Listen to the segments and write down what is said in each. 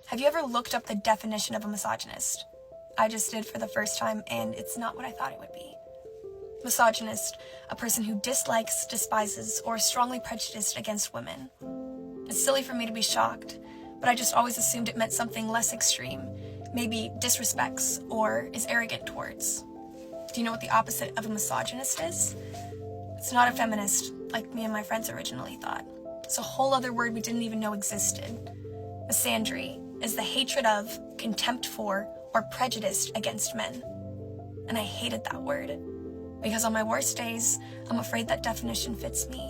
Have you ever looked up the definition of a misogynist? I just did for the first time, and it's not what I thought it would be. Misogynist, a person who dislikes, despises, or is strongly prejudiced against women. It's silly for me to be shocked, but I just always assumed it meant something less extreme, maybe disrespects or is arrogant towards. Do you know what the opposite of a misogynist is? It's not a feminist, like me and my friends originally thought. It's a whole other word we didn't even know existed. Misandry is the hatred of, contempt for, or prejudice against men. And I hated that word, because on my worst days, I'm afraid that definition fits me.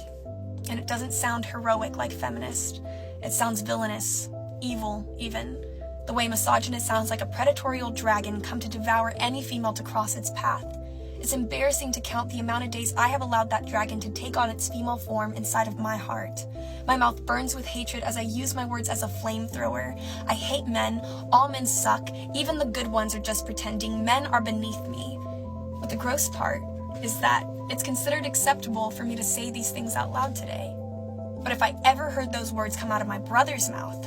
And it doesn't sound heroic like feminist. It sounds villainous, evil even. The way misogynist sounds like a predatorial dragon come to devour any female to cross its path. It's embarrassing to count the amount of days I have allowed that dragon to take on its female form inside of my heart. My mouth burns with hatred as I use my words as a flamethrower. I hate men. All men suck. Even the good ones are just pretending. Men are beneath me. But the gross part is that it's considered acceptable for me to say these things out loud today. But if I ever heard those words come out of my brother's mouth,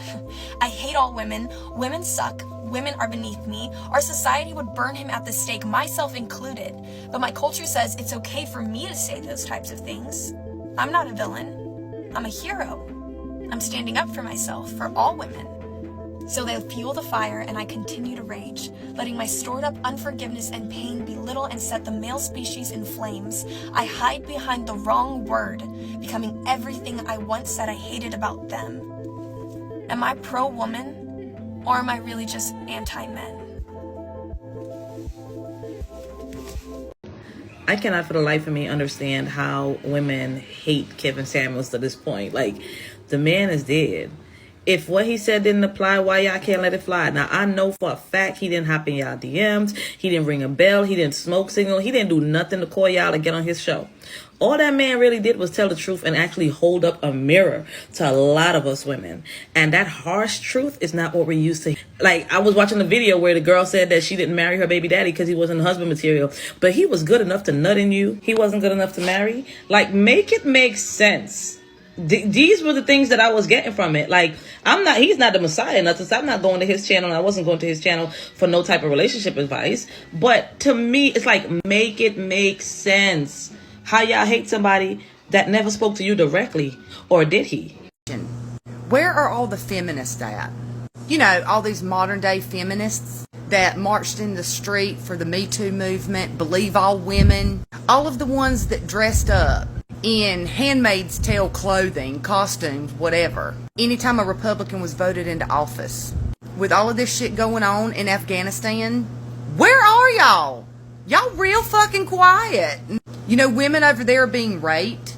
I hate all women, women suck, women are beneath me, our society would burn him at the stake, myself included. But my culture says it's okay for me to say those types of things. I'm not a villain. I'm a hero. I'm standing up for myself, for all women. So they fuel the fire and I continue to rage, letting my stored up unforgiveness and pain belittle and set the male species in flames. I hide behind the wrong word, becoming everything I once said I hated about them. Am I pro-woman, or am I really just anti-men? I cannot for the life of me understand how women hate Kevin Samuels to this point. Like, the man is dead. If what he said didn't apply, why y'all can't let it fly? Now, I know for a fact he didn't hop in y'all DMs. He didn't ring a bell. He didn't smoke signal. He didn't do nothing to call y'all to get on his show. All that man really did was tell the truth and actually hold up a mirror to a lot of us women. And that harsh truth is not what we're used to. Like, I was watching a video where the girl said that she didn't marry her baby daddy because he wasn't husband material. But he was good enough to nut in you. He wasn't good enough to marry. Like, make it make sense. These were the things that I was getting from it. Like, he's not the Messiah, nothing. So I'm not going to his channel. And I wasn't going to his channel for no type of relationship advice. But to me, it's like, make it make sense. How y'all hate somebody that never spoke to you directly, or did he? Where are all the feminists at? You know, all these modern day feminists that marched in the street for the Me Too movement, believe all women, all of the ones that dressed up in Handmaid's Tale clothing, costumes, whatever, anytime a Republican was voted into office. With all of this shit going on in Afghanistan, where are y'all? Y'all real fucking quiet. You know, women over there are being raped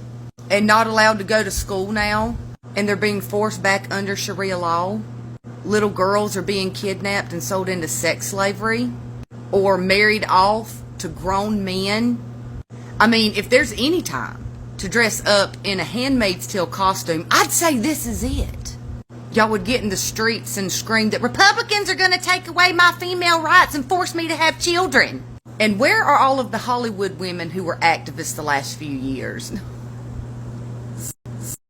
and not allowed to go to school now, and they're being forced back under Sharia law. Little girls are being kidnapped and sold into sex slavery or married off to grown men. I mean, if there's any time to dress up in a Handmaid's Tale costume, I'd say this is it. Y'all would get in the streets and scream that Republicans are going to take away my female rights and force me to have children. And where are all of the Hollywood women who were activists the last few years?